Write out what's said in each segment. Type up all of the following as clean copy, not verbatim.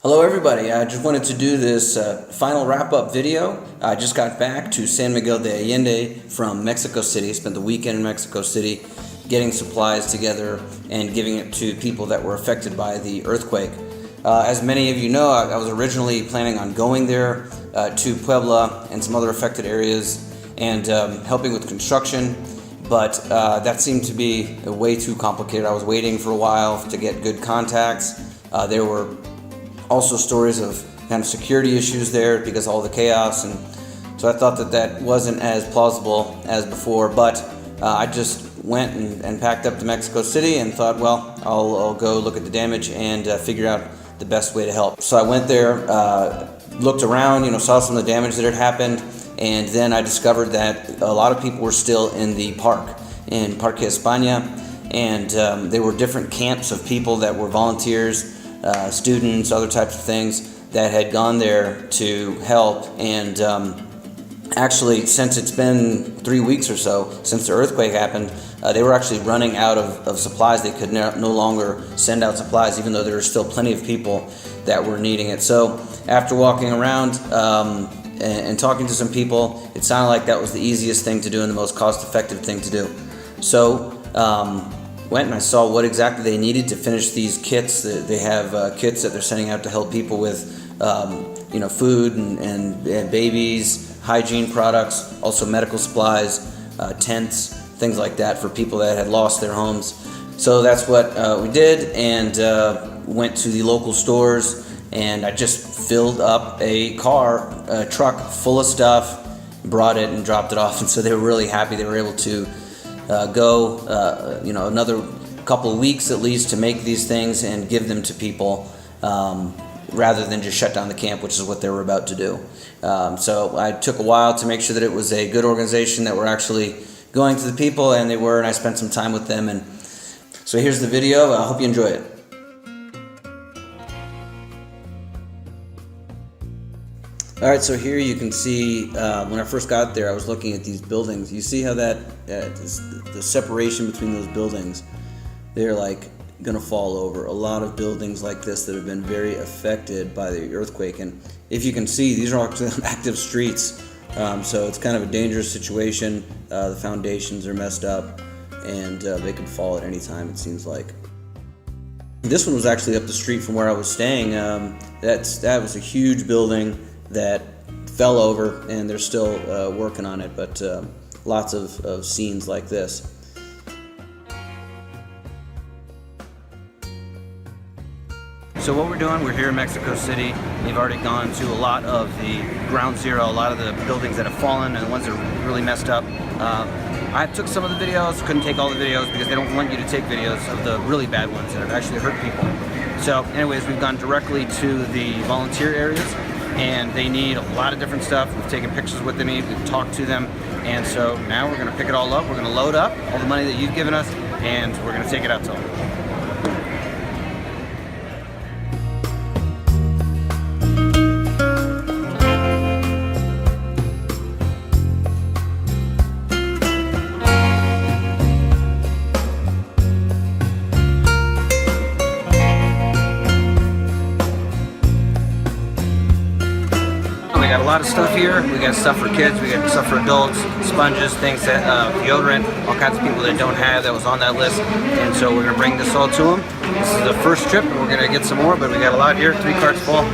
Hello everybody, I just wanted to do this final wrap-up video. I just got back to San Miguel de Allende from Mexico City, spent the weekend in Mexico City getting supplies together and giving it to people that were affected by the earthquake. As many of you know, I was originally planning on going there to Puebla and some other affected areas and helping with construction, but that seemed to be way too complicated. I was waiting for a while to get good contacts. There were also stories of kind of security issues there because of all the chaos, and so I thought that wasn't as plausible as before, but I just went and packed up to Mexico City and thought, well, I'll go look at the damage and figure out the best way to help. So I went there, looked around, saw some of the damage that had happened, and then I discovered that a lot of people were still in the park, in Parque España, and there were different camps of people that were volunteers, students, other types of things that had gone there to help. And actually, since it's been 3 weeks or so since the earthquake happened, they were actually running out of supplies. They could no longer send out supplies, even though there were still plenty of people that were needing it. So after walking around and talking to some people, it sounded like that was the easiest thing to do and the most cost-effective thing to do. So went and I saw what exactly they needed to finish these kits. They have kits that they're sending out to help people with food and babies, hygiene products, also medical supplies, tents, things like that for people that had lost their homes. So that's what we did, and went to the local stores, and I just filled up a truck full of stuff, brought it and dropped it off, and so they were really happy. They were able to go another couple of weeks at least to make these things and give them to people rather than just shut down the camp, which is what they were about to do. So I took a while to make sure that it was a good organization that were actually going to the people, and they were, and I spent some time with them. And so here's the video. I hope you enjoy it. Alright, so here you can see when I first got there, I was looking at these buildings. You see how the separation between those buildings, they're like gonna fall over. A lot of buildings like this that have been very affected by the earthquake, and if you can see, these are actually active streets, so it's kind of a dangerous situation. The foundations are messed up, and they could fall at any time, it seems like. This one was actually up the street from where I was staying. That was a huge building that fell over, and they're still working on it, but lots of scenes like this. So what we're doing, we're here in Mexico City. We've already gone to a lot of the ground zero, a lot of the buildings that have fallen and the ones that are really messed up. I took some of the videos, couldn't take all the videos because they don't want you to take videos of the really bad ones that have actually hurt people. So anyways, we've gone directly to the volunteer areas, and they need a lot of different stuff. We've taken pictures of what they need, we've talked to them, and so now we're going to pick it all up. We're going to load up all the money that you've given us, and we're going to take it out to them. We got a lot of stuff here. We got stuff for kids, we got stuff for adults, sponges, things that, deodorant, all kinds of people that don't have, that was on that list. And so we're gonna bring this all to them. This is the first trip, and we're gonna get some more, but we got a lot here, 3 carts full.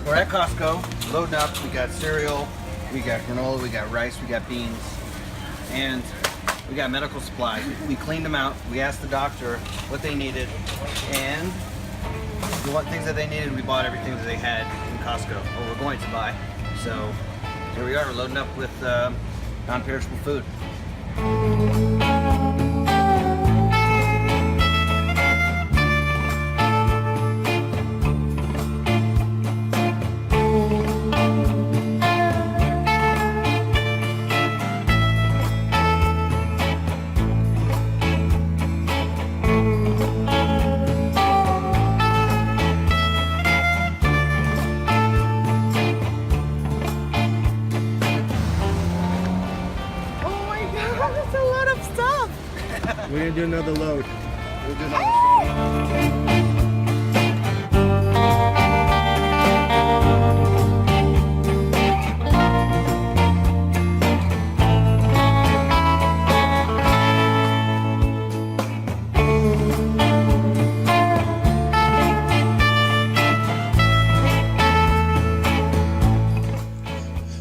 We're at Costco, loading up. We got cereal, we got granola, we got rice, we got beans, and we got medical supplies. We cleaned them out. We asked the doctor what they needed, and what things that they needed, we bought everything that they had in Costco, or we're going to buy. So here we are, we're loading up with non-perishable food. do another load. We'll do another.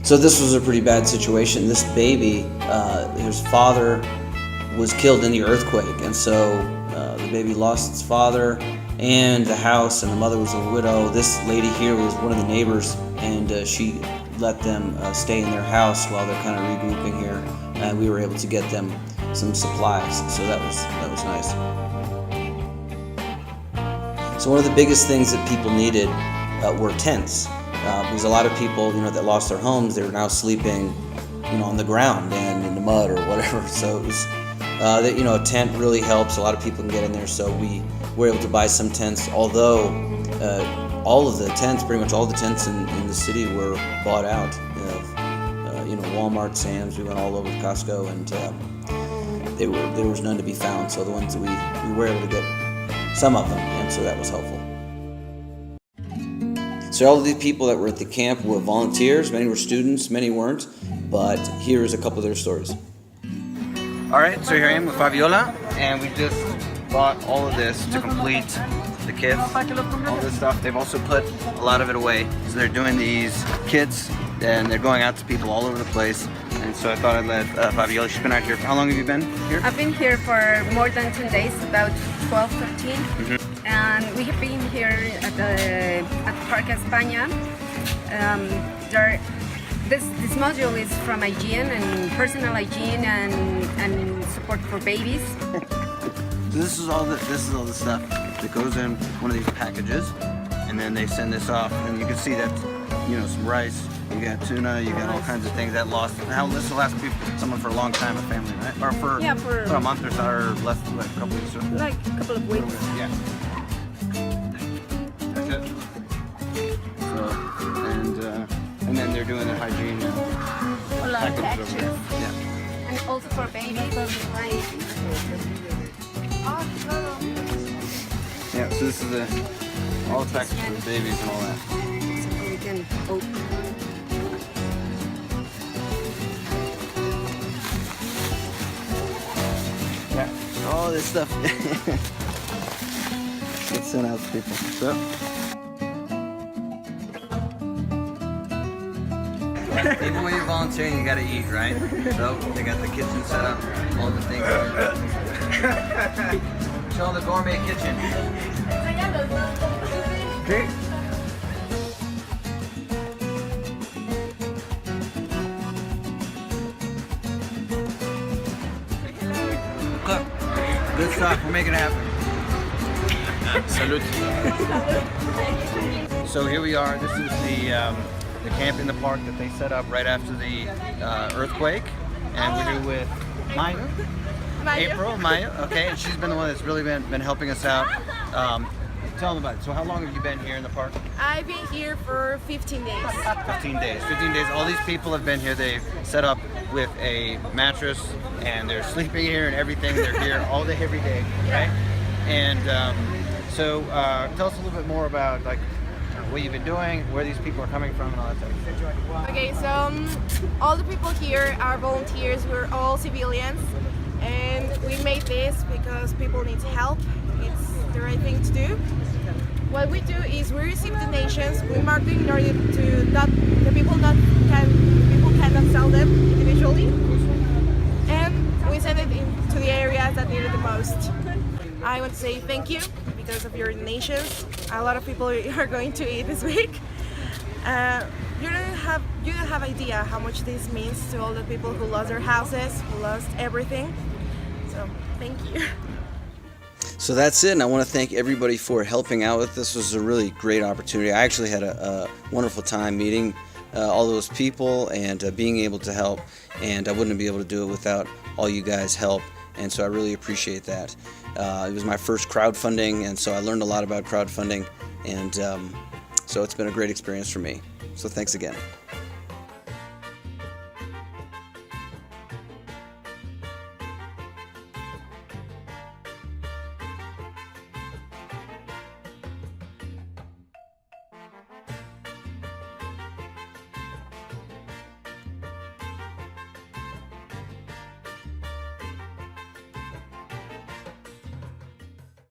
So this was a pretty bad situation. This baby, his father was killed in the earthquake, and so the baby lost its father and the house, and the mother was a widow. This lady here was one of the neighbors, and she let them stay in their house while they're kind of regrouping here, and we were able to get them some supplies. So that was nice. So one of the biggest things that people needed were tents. Because a lot of people, that lost their homes, they're now sleeping, on the ground and in the mud or whatever. So it was, a tent really helps. A lot of people can get in there. So we were able to buy some tents. Although all of the tents, pretty much all the tents in the city were bought out. Walmart, Sam's. We went all over Costco, and there was none to be found. So the ones that we were able to get some of them, and so that was helpful. So all of these people that were at the camp were volunteers. Many were students, many weren't. But here is a couple of their stories. All right, so here I am with Fabiola, and we just bought all of this to complete the kits, all this stuff. They've also put a lot of it away. So they're doing these kits, and they're going out to people all over the place. And so I thought I'd let Fabiola, she's been out here. How long have you been here? I've been here for more than 10 days, about 12, 13. Mm-hmm. And we have been here at Parque España. This module is from hygiene and personal hygiene and support for babies. So this is all the stuff that goes in one of these packages, and then they send this off, and you can see that some rice, you got tuna, you got all kinds of things that lost. How this will last someone for a long time, a family, right? Or for a month or so, or less, like a couple weeks. Like a couple of weeks. Yeah. That's it. So and then they're doing the hygiene. A lot of packages. Yeah. And also for babies, right? Yeah. So this is all the packages for the babies and all that. So we can open. Yeah. All this stuff. It's sent out to people. So. Even when you're volunteering, you gotta eat, right? So they got the kitchen set up, all the things. Show the gourmet kitchen. Okay. Good stuff. We're making it happen. Salute. So here we are. This is the camp in the park that they set up right after the earthquake, and we're here with Maya. Okay, and she's been the one that's really been helping us out. Tell them about it. So how long have you been here in the park? I've been here for 15 days. 15 days. 15 days. All these people have been here. They've set up with a mattress, and they're sleeping here and everything. They're here all day, every day, right? And so tell us a little bit more about what you've been doing, where these people are coming from, and all that stuff. Okay, so all the people here are volunteers. We're all civilians, and we made this because people need help. It's the right thing to do. What we do is we receive donations, we mark them in order to not the people cannot sell them individually, and we send it into the areas that need it the most. I want to say thank you because of your donations. A lot of people are going to eat this week. You don't have idea how much this means to all the people who lost their houses, who lost everything. So thank you. So that's it, and I want to thank everybody for helping out with this. This was a really great opportunity. I actually had a wonderful time meeting all those people and being able to help, and I wouldn't be able to do it without all you guys' help, and so I really appreciate that. It was my first crowdfunding, and so I learned a lot about crowdfunding, and so it's been a great experience for me. So thanks again.